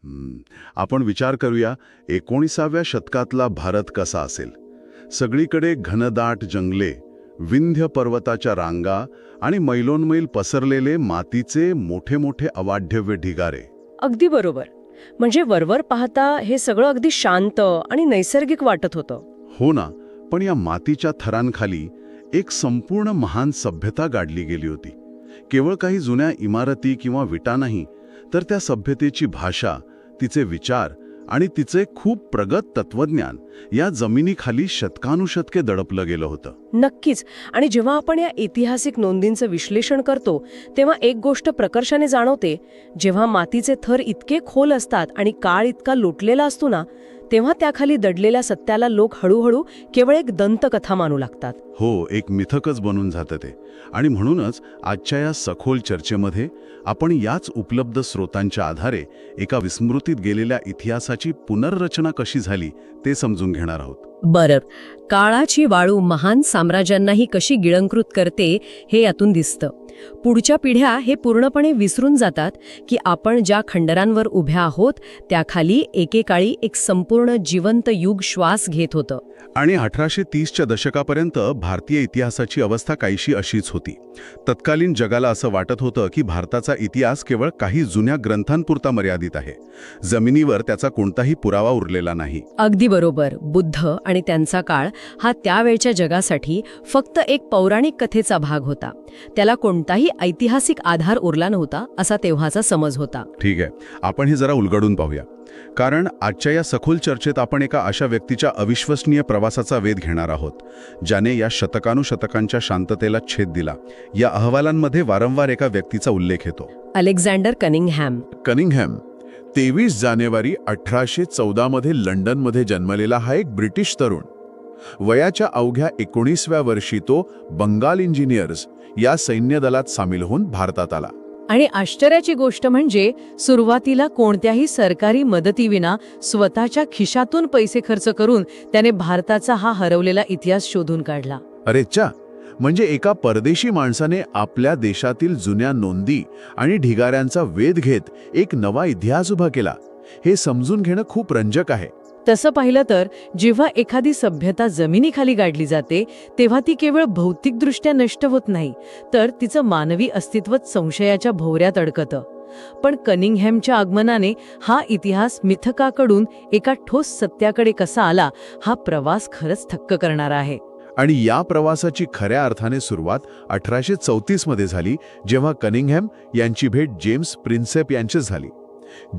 आपण विचार करूया 19व्या शतकातला भारत कसा असेल. सगळीकडे घनदाट जंगले, विंध्य पर्वताच्या रांगा आणि मैलोनमैल पसरलेले मातीचे मोठे मोठे अवाढव्य ढिगारे. अगदी बरोबर. म्हणजे वरवर पाहता हे सगळं अगदी शांत आणि नैसर्गिक वाटत होतं. हो ना, पण या मातीच्या थरांखाली एक संपूर्ण महान सभ्यता गाडली गेली होती. केवळ काही जुन्या इमारती किंवा विटा नाही, तर त्या सभ्यतेची भाषा, तिचे विचार आणि तिचे खूप प्रगत तत्वज्ञान या जमिनीखाली शतकानुशतके दडपलं गेलं होतं. नक्कीच. आणि जेव्हा आपण या ऐतिहासिक नोंदींचं विश्लेषण करतो तेव्हा एक गोष्ट प्रकर्षाने जाणवते. जेव्हा मातीचे थर इतके खोल असतात आणि काळ इतका लोटलेला असतो ना, तेव्हा त्याखाली दडलेल्या सत्याला लोक हळूहळू केवळ एक दंतकथा मानू लागतात. हो, एक मिथकच बनून जातं ते. आणि म्हणूनच आजच्या या सखोल चर्चेमध्ये आपण याच उपलब्ध स्रोतांच्या आधारे एका विस्मृतीत गेलेल्या इतिहासाची पुनर्रचना कशी झाली ते समजून घेणार आहोत. बरं, काळाची वाळू महान साम्राज्यांनाही कशी गिळंकृत करते हे यातून दिसतं. पुढच्या पिढ्या हे पूर्णपणे विसरून जातात की आपण ज्या खंडरांवर उभ्या आहोत त्याखाली एकेकाळी एक संपूर्ण जिवंत युग श्वास घेत होतं. आणि 1830च्या दशकापर्यंत भारतीय इतिहासाची अवस्था काहीशी अशीच होती. तत्कालीन जगाला असं वाटत होतं की भारताचा इतिहास केवळ काही जुन्या ग्रंथांपुरता मर्यादित आहे. जमिनीवर त्याचा कोणताही पुरावा उरलेला नाही. अगदी बरोबर. बुद्ध आणि त्यांचा काळ हा त्यावेळच्या जगासाठी फक्त एक पौराणिक कथेचा भाग होता. त्याला कोणताही ऐतिहासिक आधार उरला नव्हता असा तेव्हाचा समज होता. ठीक आहे, आपण हे जरा उलगडून पाहूया. कारण आजच्या या सखोल चर्चेत आपण एका अशा व्यक्तीच्या अविश्वसनीय प्रवासाचा वेध घेणार आहोत, ज्याने या शतकानुशतकांच्या शांततेला छेद दिला. या अहवालांमध्ये वारंवार एका व्यक्तीचा उल्लेख येतो, अलेक्झांडर कनिंगहॅम. कनिंगहॅम 23 जानेवारी 1814 मध्ये लंडनमध्ये जन्मलेला हा एक ब्रिटिश तरुण. वयाच्या अवघ्या 19व्या वर्षी तो बंगाल इंजिनियर्स या सैन्य दलात सामील होऊन भारतात आला. आणि आश्चर्याची गोष्ट म्हणजे सुरुवातीला कोणत्याही सरकारी मदतीविना स्वतःच्या खिशातून पैसे खर्च करून त्याने भारताचा हा हरवलेला इतिहास शोधून काढला. अरे च्या, म्हणजे एका परदेशी माणसाने आपल्या देशातील जुन्या नोंदी आणि ढिगाऱ्यांचा वेध घेत एक नवा इतिहास उभा केला. हे समजून घेणं खूप रंजक आहे. तसं पाहिलं तर जेव्हा एखादी सभ्यता जमिनीखाली गाडली जाते तेव्हा ती केवळ भौतिकदृष्ट्या नष्ट होत नाही, तर तिचं मानवी अस्तित्वच संशयाच्या भोवऱ्यात अडकतं. पण कनिंगहॅमच्या आगमनाने हा इतिहास मिथकाकडून एका ठोस सत्याकडे कसा आला, हा प्रवास खरंच थक्क करणारा आहे. आणि या प्रवासाची खऱ्या अर्थाने सुरुवात 1834 मध्ये झाली, जेव्हा कनिंगहॅम यांची भेट जेम्स प्रिन्सेप यांची झाली.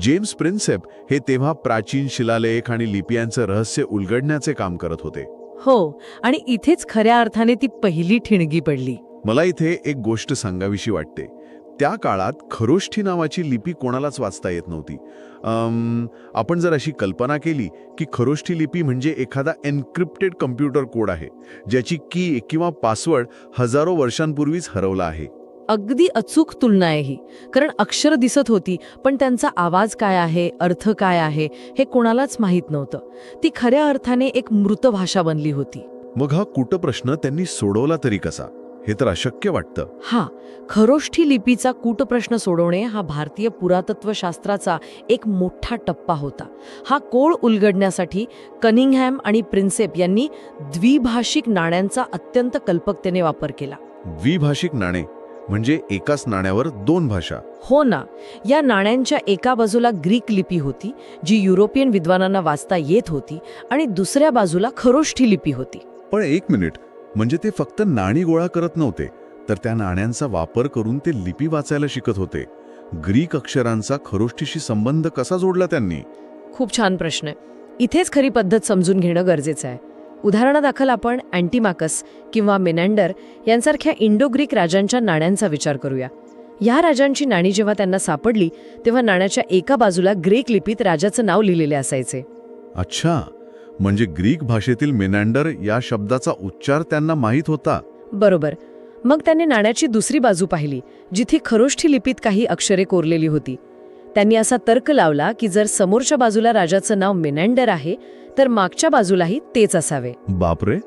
जेम्स प्रिन्सेप हे तेव्हा प्राचीन शिलालेख आणि लिपियांचं रहस्य उलगडण्याचे काम करत होते. हो, आणि इथेच खऱ्या अर्थाने ती पहिली ठिणगी पडली. मला इथे एक गोष्ट सांगावीशी वाटते. त्या काळात खरोष्ठी नावाची लिपी कोणालाच वाचता येत नव्हती. आपण जर अशी कल्पना केली की खरोष्ठी लिपी म्हणजे एखादा एन्क्रिप्टेड कम्प्युटर कोड आहे, ज्याची की किंवा पासवर्ड हजारो वर्षांपूर्वीच हरवला आहे. अगदी अचूक तुलना आहे ही. कारण अक्षर दिसत होती, पण त्यांचा आवाज काय आहे, अर्थ काय आहे, हे कोणालाच माहीत नव्हतं. ती खऱ्या अर्थाने एक मृत भाषा बनली होती. मग हा कूटप्रश्न त्यांनी सोडवला तरी कसा? हे तर अशक्य वाटतं. हा खरोष्ठी लिपीचा कूटप्रश्न सोडवणे हा भारतीय पुरातत्वशास्त्राचा एक मोठा टप्पा होता. हा कोड उलगडण्यासाठी कनिंगहॅम आणि प्रिन्सेप यांनी द्विभाषिक नाण्यांचा अत्यंत कल्पकतेने वापर केला. द्विभाषिक नाणे म्हणजे एकाच नाण्यावर दोन भाषा? हो ना. या नाण्यांच्या एका बाजूला ग्रीक लिपी होती, जी युरोपियन विद्वानांना वाचता येत होती, आणि दुसऱ्या बाजूला खरोष्ठी लिपी होती. पण एक मिनिट, म्हणजे ते फक्त नाणी गोळा करत नव्हते, तर त्या नाण्यांचा वापर करून ते लिपी वाचायला शिकत होते. ग्रीक अक्षरांचा खरोष्ठीशी संबंध कसा जोडला त्यांनी? खूप छान प्रश्न आहे. इथेच खरी पद्धत समजून घेणं गरजेचं आहे. उदाहरणादाखल आपण अँटिमाकस किंवा मेनॅंडर यांसारख्या इंडो ग्रीक राजांच्या नाण्यांचा विचार करूया. या राजांची नाणी जेव्हा त्यांना सापडली तेव्हा नाण्याच्या एका बाजूला ग्रीक लिपीत राजाचं नाव लिहिलेले असायचे. अच्छा, म्हणजे ग्रीक भाषेतील मेनॅंडर या शब्दाचा उच्चार त्यांना माहीत होता. बरोबर. मग त्यांनी नाण्याची दुसरी बाजू पाहिली, जिथे खरोष्ठी लिपीत काही अक्षरे कोरलेली होती. त्यांनी असा तर्क लावला की जर समोरच्या बाजूला राजाचं नाव मेनॅंडर आहे तर मागच्या बाजूलाही तेच असावे. बापरे,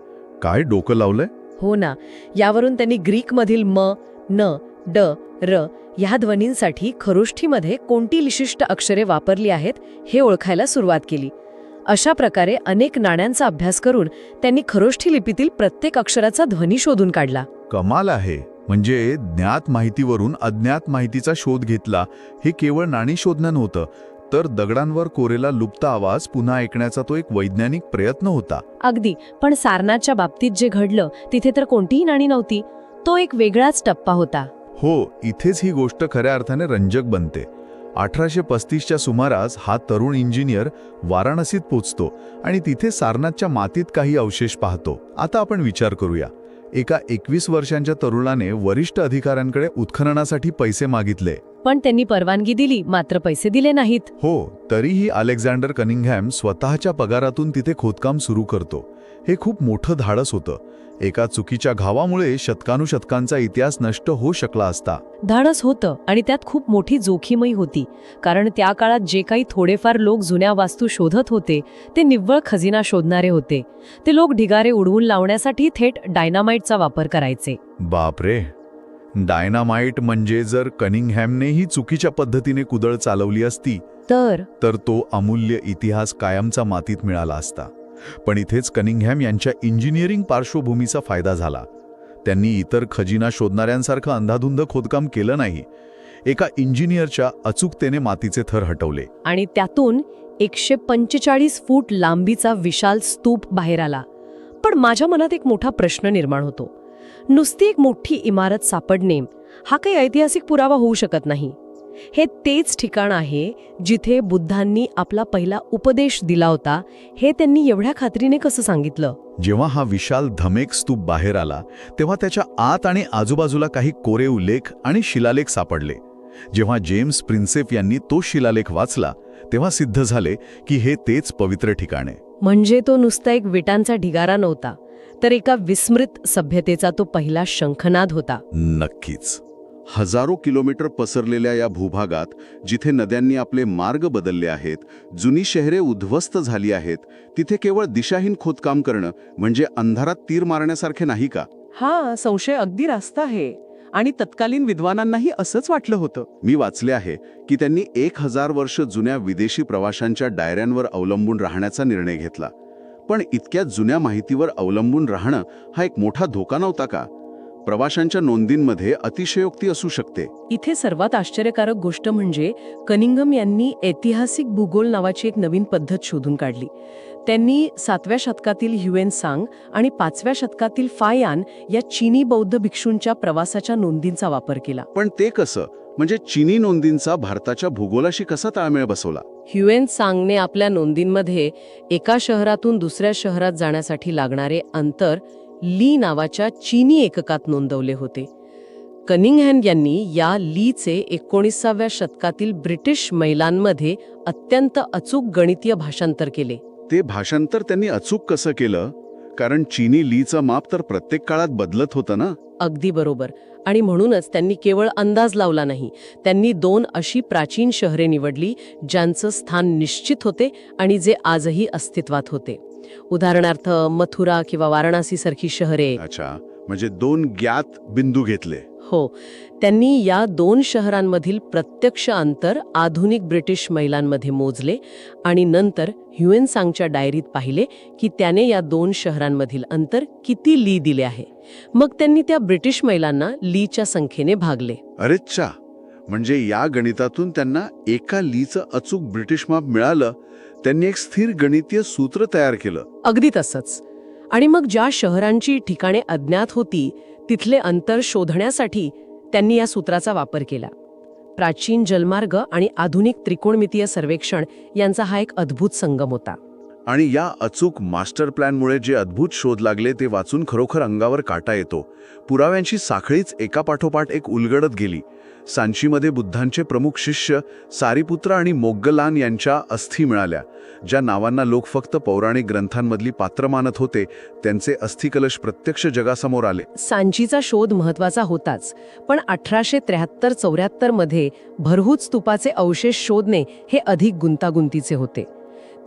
काय डोकं लावलंय. हो ना. यावरून त्यांनी ग्रीकमधील म, न, ड र ह्या ध्वनींसाठी खरोष्ठीमध्ये कोणती विशिष्ट अक्षरे वापरली आहेत हे ओळखायला सुरुवात केली. अशा प्रकारे अनेक नाण्यांचा अभ्यास करून त्यांनी खरोष्ठी लिपीतील प्रत्येक अक्षराचा ध्वनी शोधून काढला. कमाल आहे. म्हणजे ज्ञात माहितीवरून अज्ञात माहितीचा शोध घेतला. हे केवळ नाणी शोधणं नव्हतं, तर दगडांवर कोरेला लुप्त आवाज पुन्हा ऐकण्याचा तो एक वैज्ञानिक प्रयत्न होता. अगदी. पण सारनाथच्या बाबतीत जे घडलं तिथे तर कोणतीही नाणी नव्हती. तो एक वेगळाच टप्पा होता. हो, इथेच ही गोष्ट खऱ्या अर्थाने रंजक बनते. 1835च्या सुमारास हा तरुण इंजिनियर वाराणसीत पोचतो आणि तिथे सारनाथच्या मातीत काही अवशेष पाहतो. आता आपण विचार करूया. एका 21 वर्षांच्या तरुणाने वरिष्ठ अधिकाऱ्यांकडे उत्खननासाठी पैसे मागितले. पण त्यांनी परवानगी दिली, मात्र पैसे दिले नाहीत. हो, तरीही अलेक्झांडर कनिंगहॅम स्वतःच्या पगारातून तिथे खोदकाम सुरू करतो. हे खूप मोठं धाडस होतं. एका चुकीच्या घावामुळे शतकानुशतकांचा इतिहास नष्ट होऊ शकला असता. धाडस होतं आणि त्यात खूप मोठी जोखीमही होती. कारण त्या काळात जे काही थोडेफार लोक जुन्या वास्तू शोधत होते ते निव्वळ खजिना शोधणारे होते. ते लोक ढिगारे उडवून लावण्यासाठी थेट डायनामाइटचा वापर करायचे. बापरे, डायनामाइट म्हणजे जर कनिंगहॅमनेही चुकीच्या पद्धतीने कुदळ चालवली असती तर तो अमूल्य इतिहास कायमचा मातीत मिळाला असता. पण इथेच कनिंगहॅम यांच्या इंजिनिअरिंग पार्श्वभूमीचा फायदा झाला. त्यांनी इतर खजिना शोधणाऱ्यांसारखं अंधाधुंद खोदकाम केलं नाही. एका इंजिनियरच्या अचूकतेने मातीचे थर हटवले आणि त्यातून 145 फूट लांबीचा विशाल स्तूप बाहेर आला. पण माझ्या मनात एक मोठा प्रश्न निर्माण होतो. नुसती एक मोठी इमारत सापडणे हा काही ऐतिहासिक पुरावा होऊ शकत नाही. हे तेच ठिकाण आहे जिथे बुद्धांनी आपला पहिला उपदेश दिला होता. हे त्यांनी एवढ्या खात्रीने कसं सांगितलं? जेव्हा हा विशाल धमेक स्तूप बाहेर आला तेव्हा त्याच्या आत आणि आजूबाजूला काही कोरे उल्लेख आणि शिलालेख सापडले. जेव्हा जेम्स प्रिन्सेप यांनी तो शिलालेख वाचला तेव्हा सिद्ध झाले की हे तेच पवित्र ठिकाण आहे. म्हणजे तो नुसता एक विटांचा ढिगारा नव्हता, तर एका विस्मृत सभ्यतेचा तो पहिला शंखनाद होता. नक्कीच. हजारो किलोमीटर पसरलेल्या या भूभागात जिथे नद्यांनी आपले मार्ग बदलले आहेत, जुनी शहरे उद्ध्वस्त झाली आहेत, तिथे केवळ दिशाहीन खोदकाम करणं म्हणजे अंधारात तीर मारण्यासारखे नाही का? हा संशय अगदी रास्त आहे. आणि तत्कालीन विद्वानांनाही असंच वाटलं होतं. मी वाचले आहे की त्यांनी 1000 वर्ष जुन्या विदेशी प्रवाशांच्या डायऱ्यांवर अवलंबून राहण्याचा निर्णय घेतला. पण इतक्या जुन्या माहितीवर अवलंबून राहणं हा एक मोठा धोका नव्हता का? प्रवाशांच्या नोंदींमध्ये अतिशयोक्ती असू शकते. इथे सर्वात आश्चर्यकारक गोष्ट म्हणजे कनिंगहॅम यांनी ऐतिहासिक भूगोल नावाची एक नवीन पद्धत शोधून काढली. त्यांनी 7व्या शतकातील ह्युएन आणि 5व्या शतकातील फायान या चीनी बौद्ध भिक्षूंच्या प्रवासाच्या नोंदींचा वापर केला. पण ते कसं? म्हणजे चीनी नोंदींचा भारताच्या भूगोलाशी कसा ताळमेळ बसवला? ह्युएन आपल्या नोंदींमध्ये एका शहरातून दुसऱ्या शहरात जाण्यासाठी लागणारे अंतर ली नावाच्या चीनी एककात नोंदवले होते. कनिंगहॅम यांनी या लीचे 19व्या शतकातील ब्रिटिश मैलांमध्ये अत्यंत अचूक गणितीय भाषांतर केले. ते भाषांतर त्यांनी अचूक कसं केलं? कारण चीनी लीचं माप तर प्रत्येक काळात बदलत होतं ना. अगदी बरोबर. आणि म्हणूनच त्यांनी केवळ अंदाज लावला नाही, त्यांनी 2 अशी प्राचीन शहरे निवडली ज्यांचं स्थान निश्चित होते आणि जे आजही अस्तित्वात होते. उदाहरणार्थ मथुरा किंवा वाराणसी सारखी शहरे. अच्छा, म्हणजे 2 ज्ञात बिंदू घेतले. हो, त्यांनी या 2 शहरांमधील प्रत्यक्ष अंतर आधुनिक ब्रिटिश मैलांमध्ये मोजले आणि नंतर ह्युएनसांगच्या डायरीत पाहिले की त्याने या 2 शहरांमधील अंतर किती ली दिले आहे. मग त्यांनी त्या ब्रिटिश मैलांना लीच्या संख्येने भागले. अरेच्छा, म्हणजे या गणितातून त्यांना एका लीचं अचूक ब्रिटिश माप मिळालं. त्यांनी एक स्थिर गणितीय सूत्र तयार केलं. अगदी तसंच. आणि मग ज्या शहरांची ठिकाणे अज्ञात होती तिथले अंतर शोधण्यासाठी त्यांनी या सूत्राचा वापर केला. प्राचीन जलमार्ग आणि आधुनिक त्रिकोणमितीय सर्वेक्षण यांचा हा एक अद्भुत संगम होता. आणि या अचूक मास्टर प्लॅनमुळे जे अद्भुत शोध लागले ते वाचून खरोखर अंगावर काटा येतो. पुराव्यांची साखळीच एकापाठोपाठ एक उलगडत गेली. सांचीमध्ये बुद्धांचे प्रमुख शिष्य सारीपुत्र आणि मोग्गलान यांच्या अस्थी मिळाल्या. ज्या नावांना लोक फक्त पौराणिक ग्रंथांमधली पात्र मानत होते, त्यांचे अस्थिकलश प्रत्यक्ष जगासमोर आले. सांचीचा शोध महत्वाचा होताच, पण 1873-74 मध्ये भरहूत स्तूपाचे अवशेष शोधणे हे अधिक गुंतागुंतीचे होते.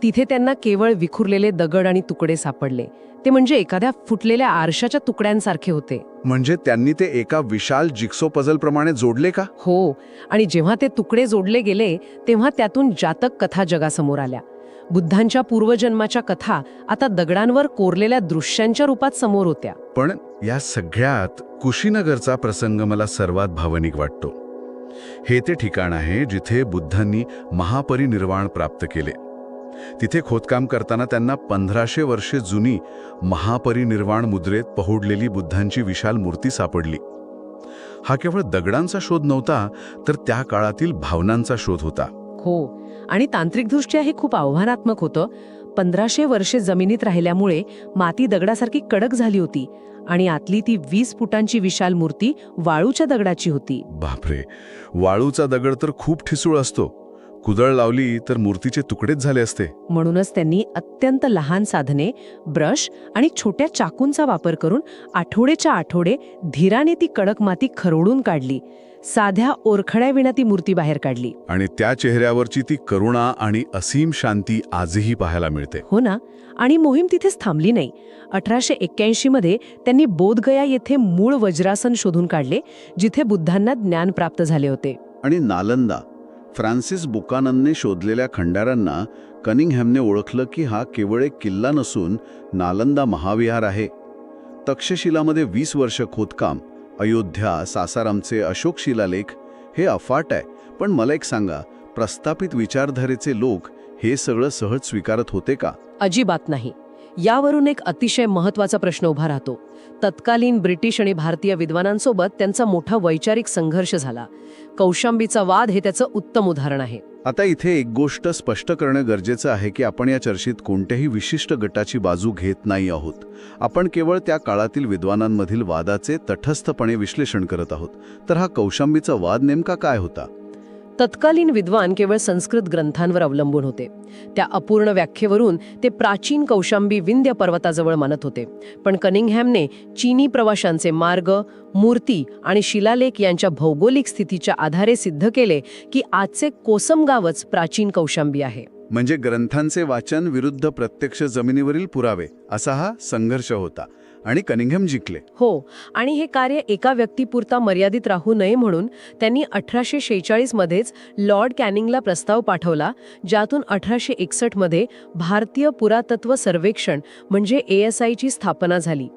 तिथे त्यांना केवळ विखुरलेले दगड आणि तुकडे सापडले. ते म्हणजे एखाद्या फुटलेल्या आरशाच्या तुकड्यांसारखे होते. म्हणजे त्यांनी ते एका विशाल जिक्सो पझल प्रमाणे जोडले का? हो, आणि जेव्हा ते तुकडे जोडले गेले तेव्हा त्यातून जातक कथा जगासमोर आल्या. बुद्धांच्या पूर्वजन्माच्या कथा आता दगडांवर कोरलेल्या दृश्यांच्या रूपात समोर होत्या. पण या सगळ्यात कुशीनगरचा प्रसंग मला सर्वात भावनिक वाटतो. हे ते ठिकाण आहे जिथे बुद्धांनी महापरिनिर्वाण प्राप्त केले. तिथे खोदकाम करताना त्यांना 1500 वर्षे जुनी महापरिनिर्वाण मुद्रेत पहोडलेली बुद्धांची विशाल मूर्ती सापडली. हा केवळ दगडांचा शोध नव्हता, तर त्या काळातील भावनांचा शोध होता. हो, आणि तांत्रिकदृष्ट्या हे खूप आव्हानात्मक होतं. 1500 वर्षे जमिनीत राहिल्यामुळे माती दगडासारखी कडक झाली होती आणि आतली ती 20 फुटांची विशाल मूर्ती वाळूच्या दगडाची होती. बापरे, वाळूचा दगड तर खूप ठिसूळ असतो. कुदळ लावली तर मूर्तीचे तुकडेच झाले असते. म्हणूनच त्यांनी अत्यंत लहान साधने, ब्रश आणि छोट्या चाकूंचा वापर करून आठवडेच्या आठवडे धीराने ती कडक माती खरवडून काढली. साध्या ओरखड्याविना ती मूर्ती बाहेर काढली. आणि त्या चेहऱ्यावरची ती करुणा आणि असीम शांती आजही पाहायला मिळते. हो ना, आणि मोहीम तिथेच थांबली नाही. 1881 मध्ये त्यांनी बोधगया येथे मूळ वज्रासन शोधून काढले, जिथे बुद्धांना ज्ञान प्राप्त झाले होते. आणि नालंदा, फ्रान्सिस बुकाननने शोधलेल्या खंडारांना कनिंगहॅमने ओळखलं की हा केवळ एक किल्ला नसून नालंदा महाविहार आहे. तक्षशिलामध्ये 20 वर्ष खोदकाम, अयोध्या, सासारामचे अशोक शिलालेख, हे अफाट आहे. पण मला एक सांगा, प्रस्थापित विचारधारेचे लोक हे सगळं सहज स्वीकारत होते का? अजिबात नाही. यावरून एक अतिशय महत्त्वाचा प्रश्न उभा राहतो. तत्कालीन ब्रिटिश आणि भारतीय विद्वानांसोबत त्यांचा मोठा वैचारिक संघर्ष झाला. कौशांबीचा वाद हे त्याचं उत्तम उदाहरण आहे. आता इथे एक गोष्ट स्पष्ट करणं गरजेचं आहे की आपण या चर्चेत कोणत्याही विशिष्ट गटाची बाजू घेत नाही आहोत. आपण केवळ त्या काळातील विद्वानांमधील वादाचे तटस्थपणे विश्लेषण करत आहोत. तर हा कौशांबीचा वाद नेमका काय होता? तत्कालीन विद्वान केवळ संस्कृत ग्रंथांवर अवलंबून होते. त्या अपूर्ण व्याख्येवरून ते प्राचीन कौशांबी विंध्य पर्वताजवळ मानत होते. पण कनिंगहॅमने चीनी प्रवाशांचे मार्ग, मूर्ती आणि शिलालेख यांच्या भौगोलिक स्थितीच्या आधारे सिद्ध केले की आजचे कोसम गावच प्राचीन कौशांबी आहे. म्हणजे ग्रंथांचे वाचन विरुद्ध प्रत्यक्ष जमिनीवरील पुरावे, असा हा संघर्ष होता. आणि कनिंगहॅम जिंकले. हो, आणि हे कार्य एका व्यक्तीपुरता मर्यादित राहू नये म्हणून त्यांनी 1846 मध्येच लॉर्ड कॅनिंगला प्रस्ताव पाठवला, ज्यातून 1861 मध्ये भारतीय पुरातत्व सर्वेक्षण म्हणजे ASIची स्थापना झाली.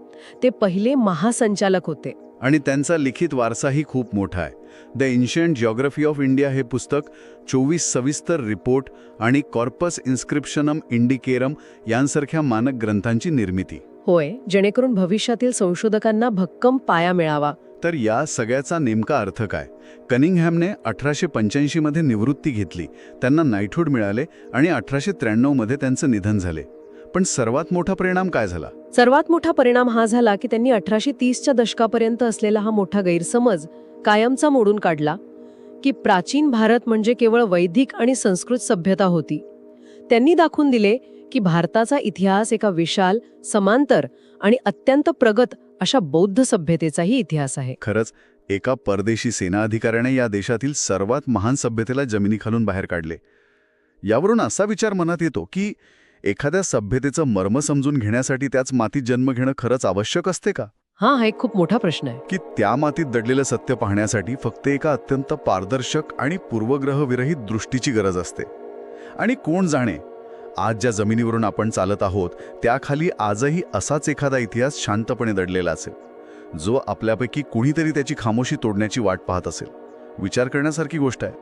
ते पहिले महासंचालक होते. आणि त्यांचा लिखित वारसाही खूप मोठा आहे. The ancient geography of India हे पुस्तक, 24 सविस्तर रिपोर्ट आणि कॉर्पस इन्स्क्रिप्शनम इंडिकेरम यांसारख्या मानक ग्रंथांची निर्मिती. होय, जेणेकरून भविष्यातील संशोधकांना भक्कम पाया मिळावा. तर या सगळ्याचा नेमका अर्थ काय? कनिंगहॅमने 1885 मध्ये निवृत्ती घेतली, त्यांना नाईटहुड मिळाले आणि 1893 मध्ये त्यांचं निधन झाले. पण सर्वात मोठा परिणाम काय झाला? सर्वात मोठा परिणाम हा झाला की त्यांनी 1830च्या दशकापर्यंत असलेला हा मोठा गैरसमज कायमचा मोडून काढला की प्राचीन भारत म्हणजे केवळ वैदिक आणि संस्कृत सभ्यता होती. त्यांनी दाखवून दिले की भारताचा इतिहास एका विशाल, समांतर आणि अत्यंत प्रगत अशा बौद्ध सभ्यतेचाही इतिहास आहे. खरंच एका परदेशी सेना अधिकाऱ्याने या देशातील सर्वात महान सभ्यतेला जमिनीखालून बाहेर काढले. यावरून असा विचार मनात येतो की एखाद्या सभ्यतेचं मर्म समजून घेण्यासाठी त्याच मातीत जन्म घेणं खरंच आवश्यक असते का? हा एक खूप मोठा प्रश्न आहे. की त्या मातीत दडलेलं सत्य पाहण्यासाठी फक्त एका अत्यंत पारदर्शक आणि पूर्वग्रहविरहित दृष्टीची गरज असते. आणि कोण जाणे, आज ज्या जमिनीवरून आपण चालत आहोत त्याखाली आजही असाच एखादा इतिहास शांतपणे दडलेला असेल, जो आपल्यापैकी कुणीतरी त्याची खामोशी तोडण्याची वाट पाहत असेल. विचार करण्यासारखी गोष्ट आहे.